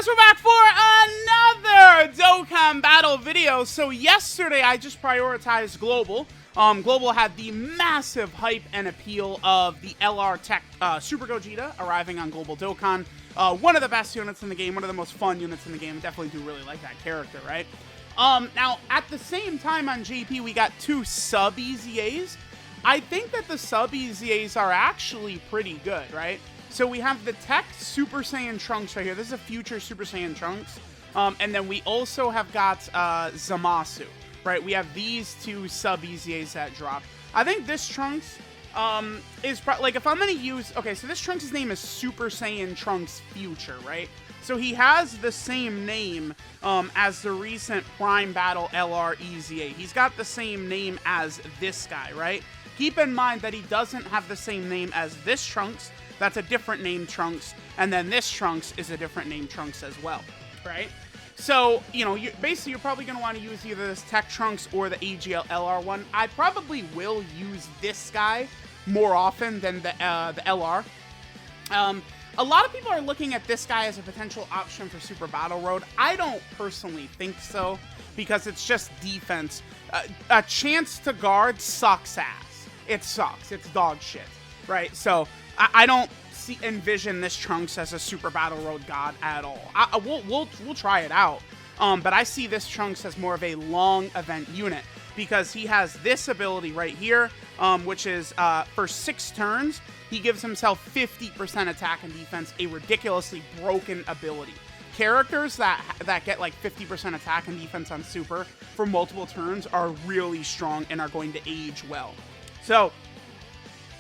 guys, we're back for another Dokkan battle video. So yesterday I just prioritized Global. Global had the massive hype and appeal of the LR Tech Super Gogeta arriving on Global Dokkan. One of the best units in the game, one of the most fun units in the game. Definitely do really like that character, right? Now, at the same time on JP, we got two sub EZAs. I think that the sub EZAs are actually pretty good, right? So we have the Tech Super Saiyan Trunks right here. This is a future Super Saiyan Trunks. And then we also have got Zamasu, right? We have these two sub EZAs that dropped. I think this Trunks is like, if I'm going to use... Okay, so this Trunks' name is Super Saiyan Trunks Future, right? So he has the same name as the recent Prime Battle LR EZA. He's got the same name as this guy, right? Keep in mind that he doesn't have the same name as this Trunks. That's a different name Trunks. And then this Trunks is a different name Trunks as well, right? So, you know, basically you're probably going to want to use either this Tech Trunks or the AGL LR one. I probably will use this guy more often than the LR. A lot of people are looking at this guy as a potential option for Super Battle Road. I don't personally think so, because it's just defense. A chance to guard sucks ass. It sucks. It's dog shit, right? So I don't envision this Trunks as a Super Battle Road god at all. We'll try it out, but I see this Trunks as more of a long event unit, because he has this ability right here, which is for 6 turns. He gives himself 50% attack and defense, a ridiculously broken ability. Characters that get like 50% attack and defense on Super for multiple turns are really strong and are going to age well. So, all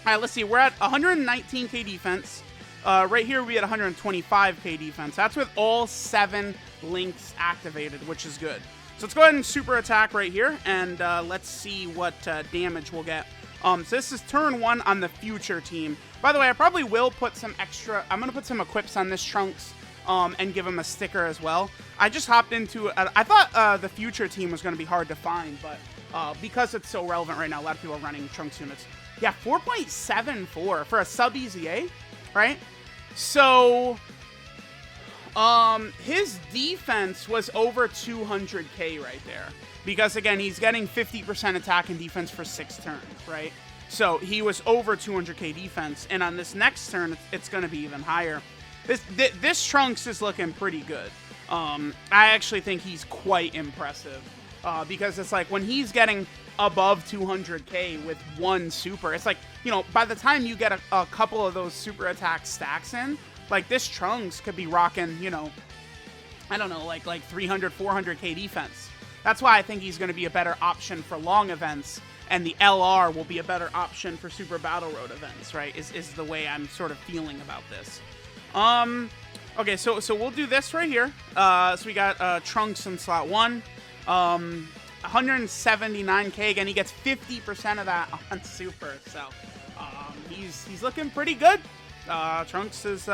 right, let's see. We're at 119k defense. Right here, we had 125k defense. That's with all 7 links activated, which is good. So let's go ahead and super attack right here, and let's see what damage we'll get. So this is turn 1 on the future team. By the way, I probably will put some extra... I'm going to put some equips on this Trunks and give him a sticker as well. I just hopped into... I thought the future team was going to be hard to find, but because it's so relevant right now, a lot of people are running Trunks units. Yeah, 4.74 for a sub EZA, right? So, his defense was over 200k right there. Because, again, he's getting 50% attack and defense for 6 turns, right? So, he was over 200k defense. And on this next turn, it's going to be even higher. This Trunks is looking pretty good. I actually think he's quite impressive. Because it's like, when he's getting above 200k with 1 super, it's like, you know, by the time you get a couple of those super attack stacks in, like, this Trunks could be rocking, you know, I don't know, like 300, 400k defense. That's why I think he's going to be a better option for long events, and the LR will be a better option for Super Battle Road events, right, is the way I'm sort of feeling about this. Okay, so we'll do this right here. So we got Trunks in slot 1. 179k. Again, he gets 50% of that on Super, so he's looking pretty good. Trunks is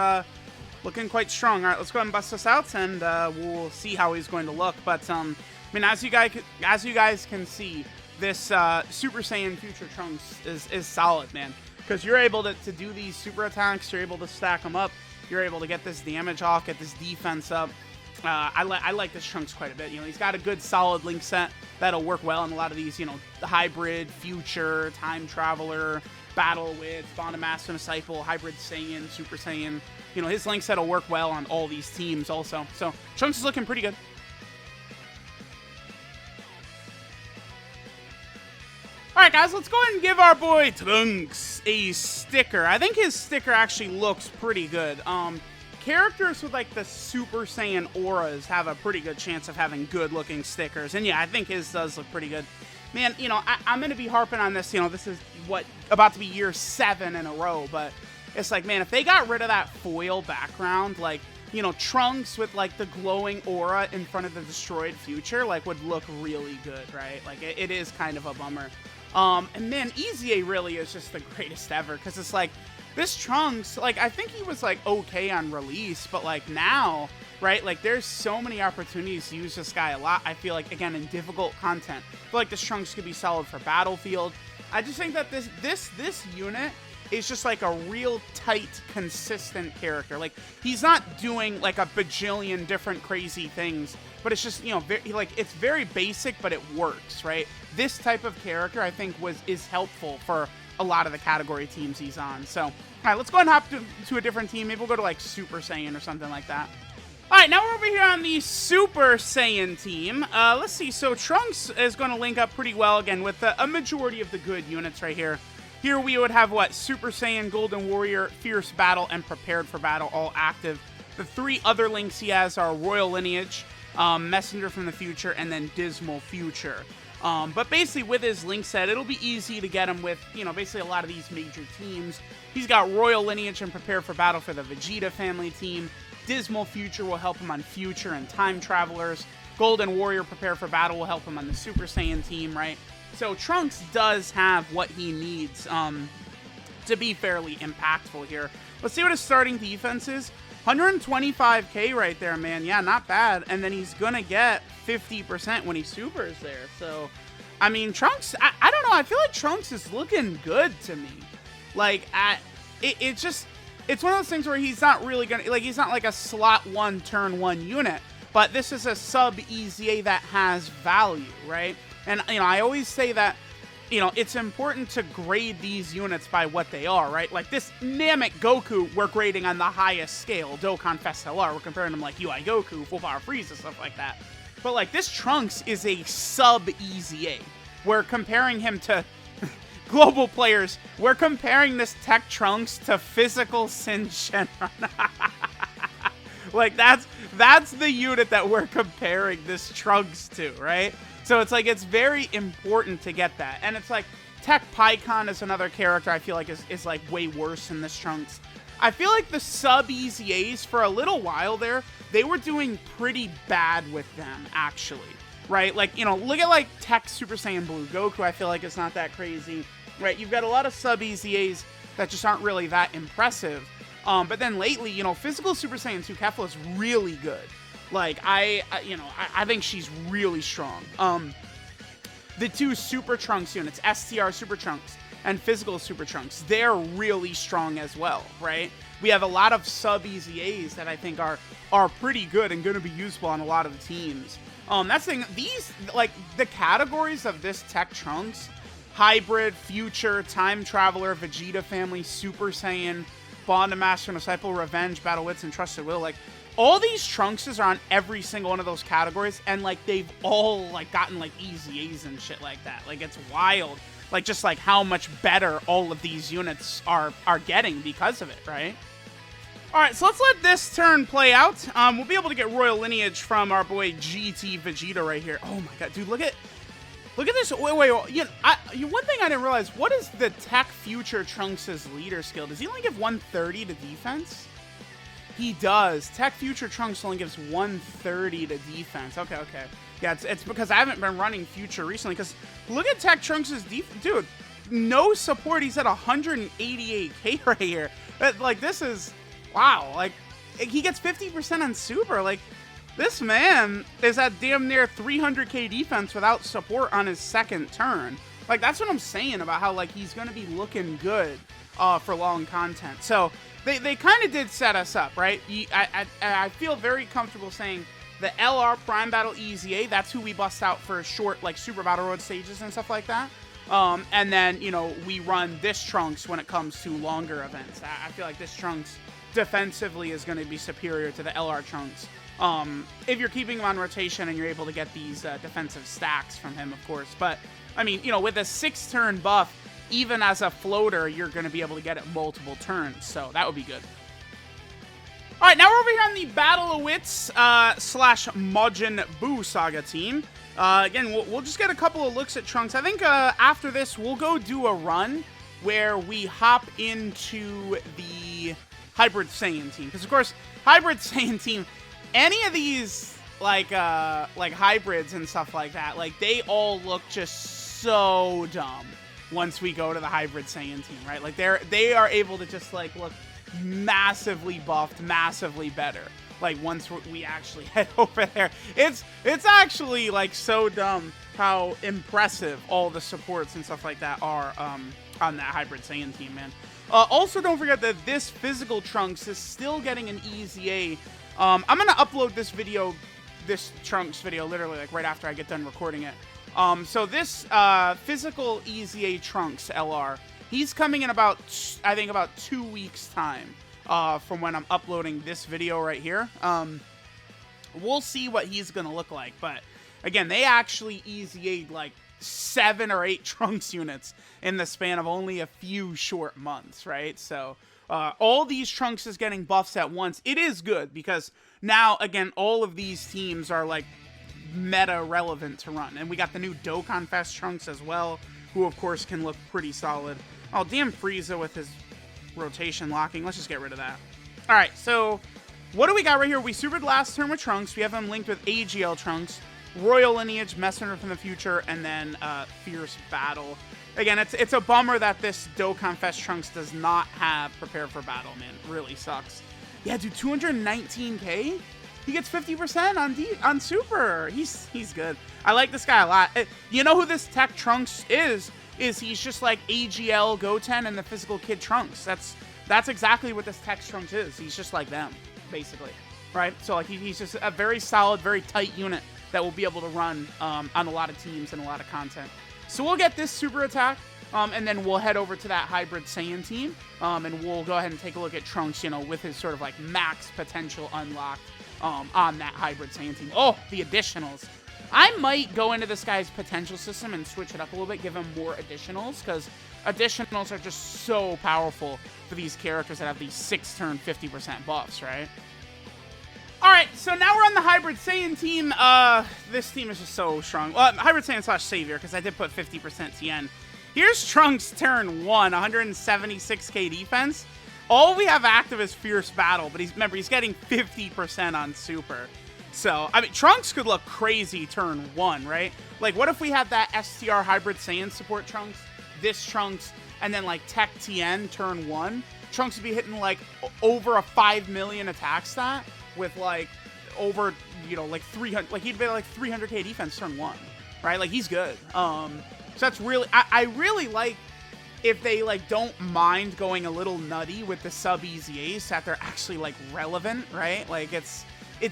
looking quite strong. All right, let's go ahead and bust this out, and we'll see how he's going to look. But I mean, as you guys can see, this Super Saiyan Future Trunks is solid, man. Because you're able to do these super attacks, you're able to stack them up, you're able to get this damage off, get this defense up. I like this Trunks quite a bit. You know, he's got a good solid link set that'll work well in a lot of these, you know, the hybrid, future, time traveler, Battle of Wits, Bond of Master Disciple, hybrid Saiyan, Super Saiyan. You know, his link set will work well on all these teams also. So Trunks is looking pretty good. Alright guys, let's go ahead and give our boy Trunks a sticker. I think his sticker actually looks pretty good. Characters with like the Super Saiyan auras have a pretty good chance of having good looking stickers. And yeah, I think his does look pretty good. Man, you know, I'm going to be harping on this. You know, this is about to be year 7 in a row. But it's like, man, if they got rid of that foil background, like, you know, Trunks with like the glowing aura in front of the destroyed future, like, would look really good, right? Like, it is kind of a bummer. And man, EZA really is just the greatest ever, because it's like, this Trunks, like, I think he was, like, okay on release, but, like, now, right, like, there's so many opportunities to use this guy a lot. I feel like, again, in difficult content, I feel like this Trunks could be solid for Battlefield. I just think that this unit is just like a real tight, consistent character. Like, he's not doing like a bajillion different crazy things, but it's just, you know, it's very basic, but it works, right? This type of character, I think, is helpful for a lot of the category teams he's on. So, all right, let's go and hop to a different team. Maybe we'll go to like Super Saiyan or something like that. All right, now we're over here on the Super Saiyan team. Let's see. So Trunks is going to link up pretty well again with a majority of the good units right here. Here we would have, what, Super Saiyan, Golden Warrior, Fierce Battle, and Prepared for Battle all active. The 3 other links he has are Royal Lineage, Messenger from the Future, and then Dismal Future. But basically, with his link set, it'll be easy to get him with, you know, basically a lot of these major teams. He's got Royal Lineage and Prepare for Battle for the Vegeta family team. Dismal Future will help him on Future and Time Travelers. Golden Warrior Prepare for Battle will help him on the Super Saiyan team, right? So Trunks does have what he needs to be fairly impactful here. Let's see what his starting defense is. 125k right there, man. Yeah, not bad. And then he's going to get 50% when he supers there. So, I mean, Trunks, I don't know. I feel like Trunks is looking good to me. Like, it's one of those things where he's not really going to, like, he's not like a slot 1, turn 1 unit. But this is a sub EZA that has value, right? And, you know, I always say that, you know, it's important to grade these units by what they are, right? Like this Namek Goku, we're grading on the highest scale. Dokkan Fest LR, we're comparing them like UI Goku, Full Power Frieza, stuff like that. But like this Trunks is a sub EZA. We're comparing him to global players. We're comparing this Tech Trunks to physical Sin Shenron. Like that's the unit that we're comparing this Trunks to, right? So it's like, it's very important to get that. And it's like, Tech Pycon is another character I feel like is like way worse than this Trunks. I feel like the sub EZAs for a little while there, they were doing pretty bad with them, actually. Right? Like, you know, look at like Tech Super Saiyan Blue Goku, I feel like it's not that crazy. Right? You've got a lot of sub EZAs that just aren't really that impressive. But then lately, you know, Physical Super Saiyan 2 Kefla is really good. Like, I think she's really strong. The 2 Super Trunks units, STR Super Trunks and Physical Super Trunks, they're really strong as well, right? We have a lot of sub EZAs that I think are pretty good and going to be useful on a lot of the teams. That's the thing, these, like, the categories of this Tech Trunks, Hybrid, Future, Time Traveler, Vegeta Family, Super Saiyan, Bond of Master and Disciple, Revenge, Battle Wits, and Trusted Will, like, all these Trunkses are on every single one of those categories, and, like, they've all, like, gotten, like, EZAs and shit like that. Like, it's wild. Like, just, like, how much better all of these units are getting because of it, right? All right, so let's let this turn play out. We'll be able to get Royal Lineage from our boy GT Vegeta right here. Oh, my God. Dude, look at this. Wait. You know, one thing I didn't realize, what is the Tech Future Trunks' leader skill? Does he only give 130 to defense? He does. Tech Future Trunks only gives 130 to defense. Okay. Yeah, it's because I haven't been running Future recently, because look at Tech Trunks' defense. Dude, no support. He's at 188k right here. Like, this is, wow. Like, he gets 50% on Super. Like, this man is at damn near 300k defense without support on his second turn. Like, that's what I'm saying about how, like, he's going to be looking good for long content. So, they kind of did set us up, right? I feel very comfortable saying the LR Prime Battle EZA, that's who we bust out for short, like, Super Battle Road stages and stuff like that. And then, you know, we run this Trunks when it comes to longer events. I feel like this Trunks defensively is going to be superior to the LR Trunks. If you're keeping him on rotation and you're able to get these defensive stacks from him, of course. But, I mean, you know, with a 6-turn buff, even as a floater, you're going to be able to get it multiple turns. So that would be good. All right, now we're over here on the Battle of Wits / Majin Buu Saga team. Again, we'll just get a couple of looks at Trunks. I think after this, we'll go do a run where we hop into the Hybrid Saiyan team. Because, of course, Hybrid Saiyan team, any of these, like hybrids and stuff like that, like, they all look just so dumb once we go to the Hybrid Saiyan team, right? Like, they are able to just, like, look massively buffed, massively better. Like, once we actually head over there. It's actually, like, so dumb how impressive all the supports and stuff like that are on that Hybrid Saiyan team, man. Also, don't forget that this physical Trunks is still getting an EZA. I'm gonna upload this video, this Trunks video, literally like right after I get done recording it. So this physical EZA Trunks LR, he's coming in about, I think, about 2 weeks time from when I'm uploading this video right here. We'll see what he's gonna look like, but again, they actually EZA'd like 7 or 8 Trunks units in the span of only a few short months, right? So all these Trunks is getting buffs at once. It is good because now, again, all of these teams are like meta relevant to run. And we got the new Dokkan Fest Trunks as well, who of course can look pretty solid. Oh, damn Frieza with his rotation locking. Let's just get rid of that. All right, so what do we got right here? We supered last turn with Trunks. We have him linked with AGL Trunks, Royal Lineage, Messenger from the Future, and then Fierce Battle. Again, it's a bummer that this Dokkan Fest Trunks does not have Prepare for Battle, man. It really sucks. Yeah, dude, 219k? He gets 50% on Super. He's good. I like this guy a lot. You know who this Tech Trunks is he's just like AGL Goten and the Physical Kid Trunks. That's exactly what this Tech Trunks is. He's just like them, basically. Right? So like he's just a very solid, very tight unit that will be able to run on a lot of teams and a lot of content. So we'll get this super attack, and then we'll head over to that Hybrid Saiyan team, and we'll go ahead and take a look at Trunks, you know, with his sort of like max potential unlocked on that Hybrid Saiyan team. Oh, the additionals. I might go into this guy's potential system and switch it up a little bit, give him more additionals, because additionals are just so powerful for these characters that have these 6-turn 50% buffs, right? Alright, so now we're on the Hybrid Saiyan team. This team is just so strong. Well, Hybrid Saiyan / Savior, because I did put 50% TN. Here's Trunks turn 1, 176k defense. All we have active is Fierce Battle, but remember, he's getting 50% on Super. So, I mean, Trunks could look crazy turn 1, right? Like, what if we had that STR Hybrid Saiyan support Trunks, this Trunks, and then, like, Tech TN turn 1? Trunks would be hitting, like, over a 5 million attack stat with, like, over, you know, like, 300, like, he'd be, like, 300k defense turn 1, right? Like, he's good. So that's really, I really like if they, like, don't mind going a little nutty with the sub EZAs, that they're actually, like, relevant, right? Like, it's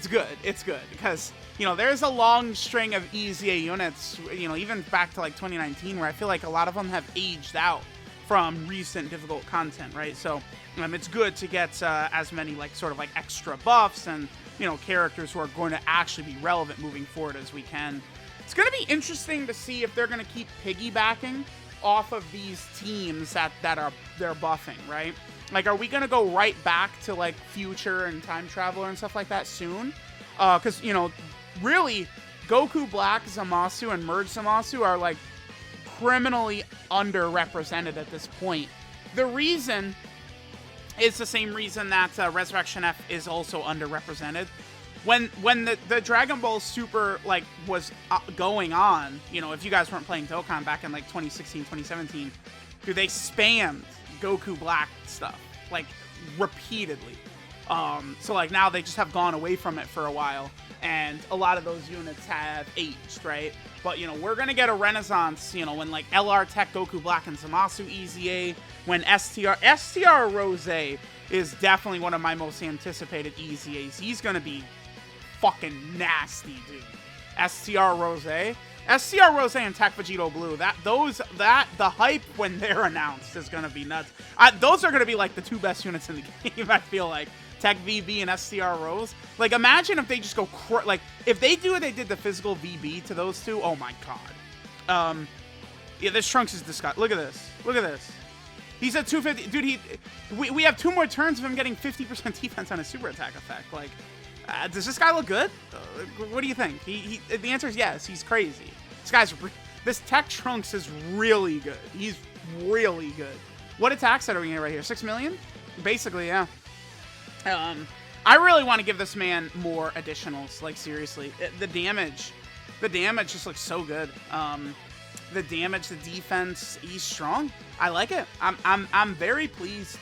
good. It's good because, you know, there's a long string of EZA units, you know, even back to like 2019, where I feel like a lot of them have aged out from recent difficult content, right? So it's good to get as many like sort of like extra buffs and, you know, characters who are going to actually be relevant moving forward as we can. It's going to be interesting to see if they're going to keep piggybacking off of these teams that they're buffing, right? Like, are we going to go right back to, like, Future and Time Traveler and stuff like that soon? Because, you know, really, Goku Black Zamasu and Merge Zamasu are, like, criminally underrepresented at this point. The reason is the same reason that Resurrection F is also underrepresented. When the Dragon Ball Super, like, was going on, you know, if you guys weren't playing Dokkan back in, like, 2016, 2017, dude, they spammed Goku Black stuff, like, repeatedly. So, like, now they just have gone away from it for a while, and a lot of those units have aged, right? But, you know, we're gonna get a renaissance, you know, when, like, LR Tech Goku Black and Zamasu EZA, when STR Rose is definitely one of my most anticipated EZAs. He's gonna be fucking nasty, dude. STR Rose and Tech Vegito Blue, the hype when they're announced is gonna be nuts. Those are gonna be like the 2 best units in the game. I feel like Tech VB and STR Rose. Like, imagine if they just go like if they do what they did the physical VB to those two. Oh my god. Yeah, this Trunks is disgusting. Look at this. Look at this. He's at 250, dude. We have 2 more turns of him getting 50% defense on his super attack effect. Like. Does this guy look good? What do you think? The answer is yes. He's crazy. This Tech Trunks is really good. He's really good. What attack set are we getting right here? 6 million? Basically, yeah. I really want to give this man more additionals. Like, seriously, the damage just looks so good. The damage, the defense, he's strong. I like it. I'm very pleased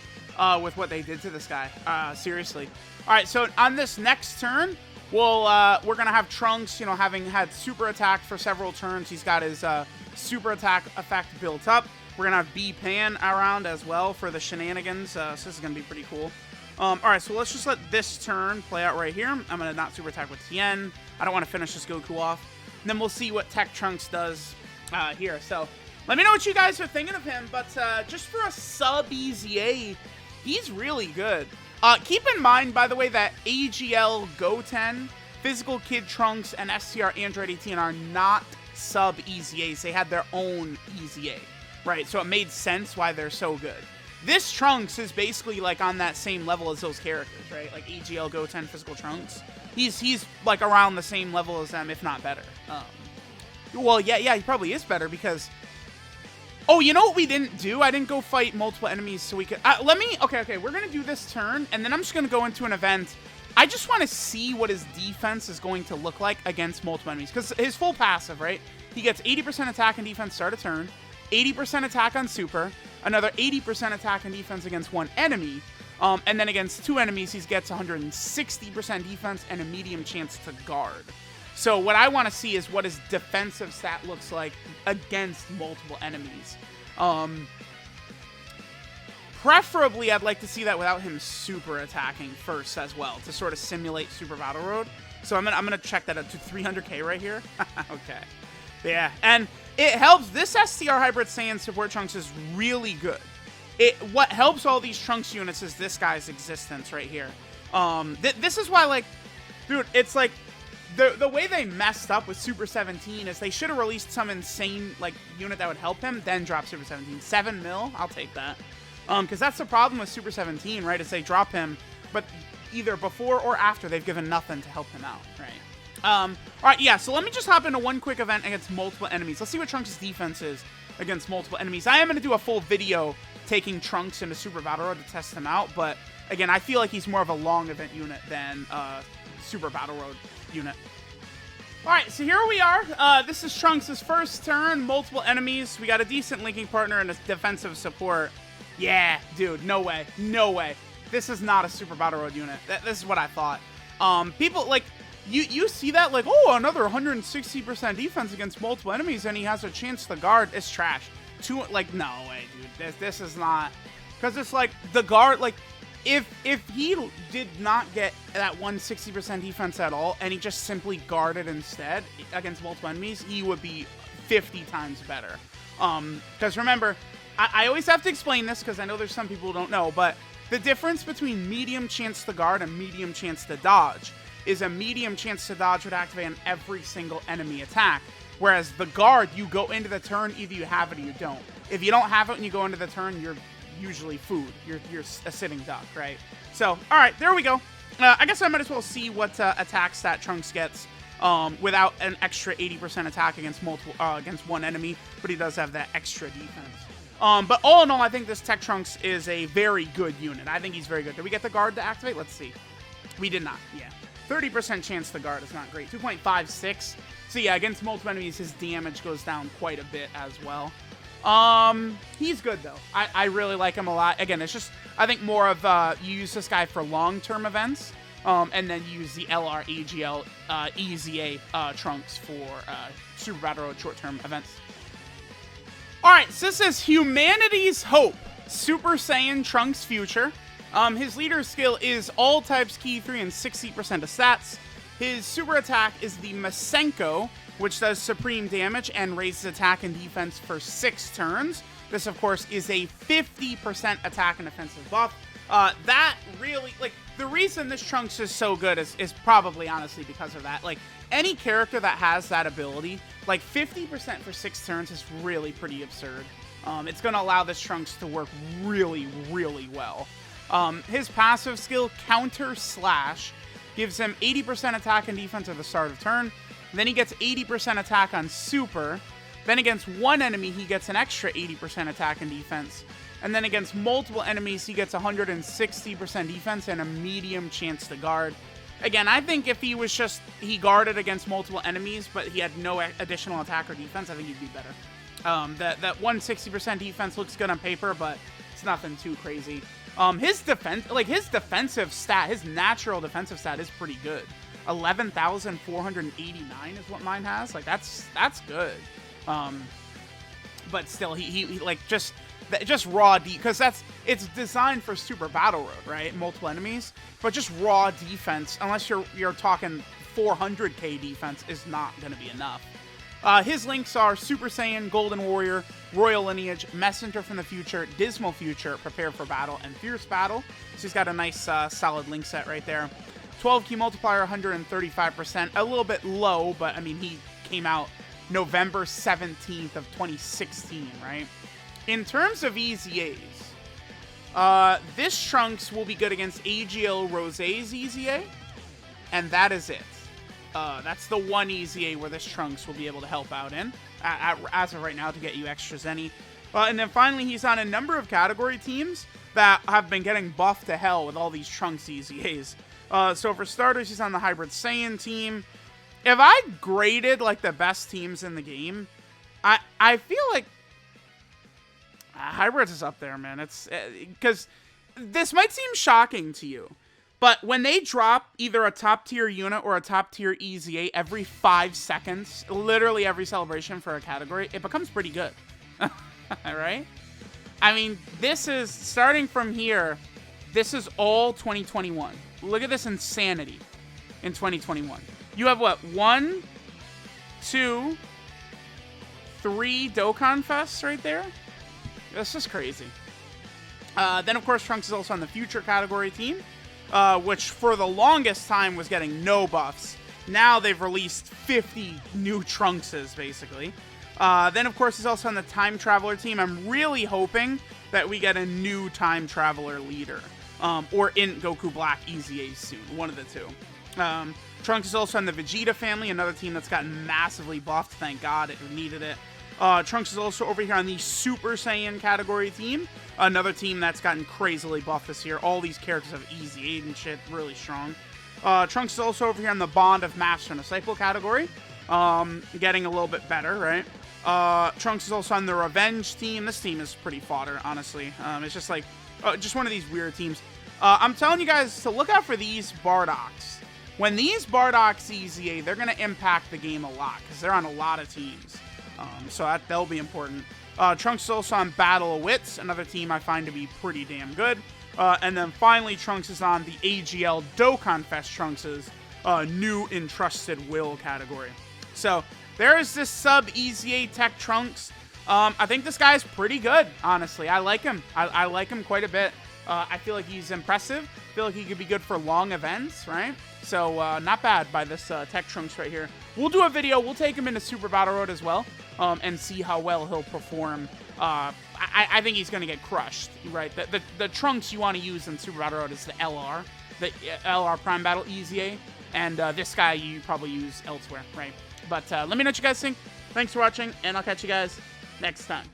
with what they did to this guy. Seriously. All right, so on this next turn, we're gonna have Trunks, you know, having had super attack for several turns. He's got his super attack effect built up. We're going to have B-Pan around as well for the shenanigans, so this is going to be pretty cool. Alright, so let's just let this turn play out right here. I'm going to not super attack with Tien. I don't want to finish this Goku off. And then we'll see what Tech Trunks does here. So, let me know what you guys are thinking of him. But just for a sub EZA, he's really good. Keep in mind, by the way, that AGL Goten, Physical Kid Trunks, and STR Android 18 are not sub EZAs. They had their own EZA, right? So it made sense why they're so good. This Trunks is basically like on that same level as those characters, right? Like AGL Goten, Physical Trunks. He's like around the same level as them, if not better. Well, yeah, he probably is better because... Oh, you know what we didn't do? I didn't go fight multiple enemies so we could... Okay, we're going to do this turn, and then I'm just going to go into an event. I just want to see what his defense is going to look like against multiple enemies. Because his full passive, right? He gets 80% attack and defense start a turn, 80% attack on super, another 80% attack and defense against one enemy, and then against two enemies, he gets 160% defense and a medium chance to guard. So what I want to see is what his defensive stat looks like against multiple enemies. Preferably, I'd like to see that without him super attacking first as well, to sort of simulate Super Battle Road. So I'm gonna check that up to 300k right here. Okay. Yeah, and it helps. This STR Hybrid Saiyan Support Trunks is really good. What helps all these Trunks units is this guy's existence right here. This is why, like, dude, it's like, the way they messed up with Super 17 is they should have released some insane, like, unit that would help him, then drop Super 17. 7 mil, I'll take that. Because that's the problem with Super 17, right, is they drop him, but either before or after, they've given nothing to help him out, right? Alright, yeah, so let me just hop into one quick event against multiple enemies. Let's see what Trunks' defense is against multiple enemies. I am going to do a full video taking Trunks into Super Battle Road to test him out, but, again, I feel like he's more of a long event unit than Super Battle Road unit. Alright, so here we are. This is Trunks' first turn, multiple enemies. We got a decent linking partner and a defensive support. Yeah, dude, no way. No way. This is not a Super Battle Road unit. This is what I thought. People, like, you see that, like, oh, another 160% defense against multiple enemies, and he has a chance to guard. It's trash. Like, no way, dude. This is not... Because it's like, the guard, like... If he did not get that 160% defense at all, and he just simply guarded instead against multiple enemies, he would be 50 times better. Because remember, I always have to explain this because I know there's some people who don't know, but the difference between medium chance to guard and medium chance to dodge is a medium chance to dodge would activate on every single enemy attack, whereas the guard, you go into the turn, either you have it or you don't. If you don't have it and you go into the turn, you're usually food. You're a sitting duck, right? So, all right, there we go. I guess I might as well see what attack stat Trunks gets without an extra 80% attack against against one enemy, but he does have that extra defense. But all in all, I think this Tech Trunks is a very good unit. I think he's very good. Did we get the guard to activate? Let's see. We did not. Yeah, 30% chance to guard is not great. 2.56. So yeah, against multiple enemies, his damage goes down quite a bit as well. He's good though. I really like him a lot. Again, it's just, I think more of, you use this guy for long-term events, and then use the LR, AGL, EZA, Trunks for, Super Battle Road short-term events. Alright, so this is Humanity's Hope, Super Saiyan Trunks Future. His leader skill is all types key 3 and 60% of stats. His super attack is the Masenko, which does supreme damage and raises attack and defense for 6 turns. This, of course, is a 50% attack and defensive buff. That really, like, the reason this Trunks is so good is probably, honestly, because of that. Like, any character that has that ability, like, 50% for 6 turns is really pretty absurd. It's going to allow this Trunks to work really, really well. His passive skill, Counter Slash, gives him 80% attack and defense at the start of turn. Then he gets 80% attack on super. Then against one enemy, he gets an extra 80% attack and defense. And then against multiple enemies, he gets 160% defense and a medium chance to guard. Again, I think if he was just, he guarded against multiple enemies, but he had no additional attack or defense, I think he'd be better. That 160% defense looks good on paper, but it's nothing too crazy. His defense, like his defensive stat, his natural defensive stat is pretty good. 11,489 is what mine has. Like that's good. but still, he like just raw because it's designed for Super Battle Road, right? Multiple enemies, but just raw defense, unless you're talking 400k defense, is not going to be enough. His links are Super Saiyan, Golden Warrior, Royal Lineage, Messenger from the Future, Dismal Future, Prepare for Battle, and Fierce Battle. So he's got a nice solid link set right there. 12 key multiplier, 135%, a little bit low, but I mean, he came out November 17th of 2016, right? In terms of EZAs, this Trunks will be good against AGL Rosé's EZA, and that is it. That's the one EZA where this Trunks will be able to help out in, as of right now, to get you extra Zenny. And then finally, he's on a number of category teams that have been getting buffed to hell with all these Trunks EZAs. So for starters, he's on the Hybrid Saiyan team. If I graded like the best teams in the game, I feel like Hybrids is up there, man. It's because this might seem shocking to you, but when they drop either a top tier unit or a top tier EZA every 5 seconds, literally every celebration for a category, it becomes pretty good. Right? I mean, this is starting from here. This is all 2021. Look at this insanity in 2021. You have what? 1, 2, 3 Dokkan Fests right there. That's just crazy. Then, of course, Trunks is also on the Future category team, which for the longest time was getting no buffs. Now they've released 50 new Trunkses, basically. Then, of course, he's also on the Time Traveler team. I'm really hoping that we get a new Time Traveler leader, or in Goku Black EZA soon, one of the two. Trunks is also on the Vegeta family, another team that's gotten massively buffed. Thank God, it needed it. Trunks is also over here on the Super Saiyan category team, another team that's gotten crazily buffed this year. All these characters have EZA and shit, really strong. Trunks is also over here on the Bond of Master and Disciple category, getting a little bit better, right? Trunks is also on the Revenge team. This team is pretty fodder, honestly. It's just like, just one of these weird teams. I'm telling you guys to look out for these Bardoks. When these Bardoks EZA, they're going to impact the game a lot, because they're on a lot of teams. So they'll be important. Trunks is also on Battle of Wits, another team I find to be pretty damn good. And then finally, Trunks is on the AGL Dokkan Fest Trunks' new Entrusted Will category. So there is this sub EZA Tech Trunks. I think this guy's pretty good, honestly. I like him. I like him quite a bit. I feel like he's impressive. I feel like he could be good for long events, right? So not bad by this Tech Trunks right here. We'll do a video. We'll take him into Super Battle Road as well, and see how well he'll perform. I think he's going to get crushed, right? The Trunks you want to use in Super Battle Road is the LR Prime Battle EZA, and this guy you probably use elsewhere, right? But let me know what you guys think. Thanks for watching, and I'll catch you guys next time.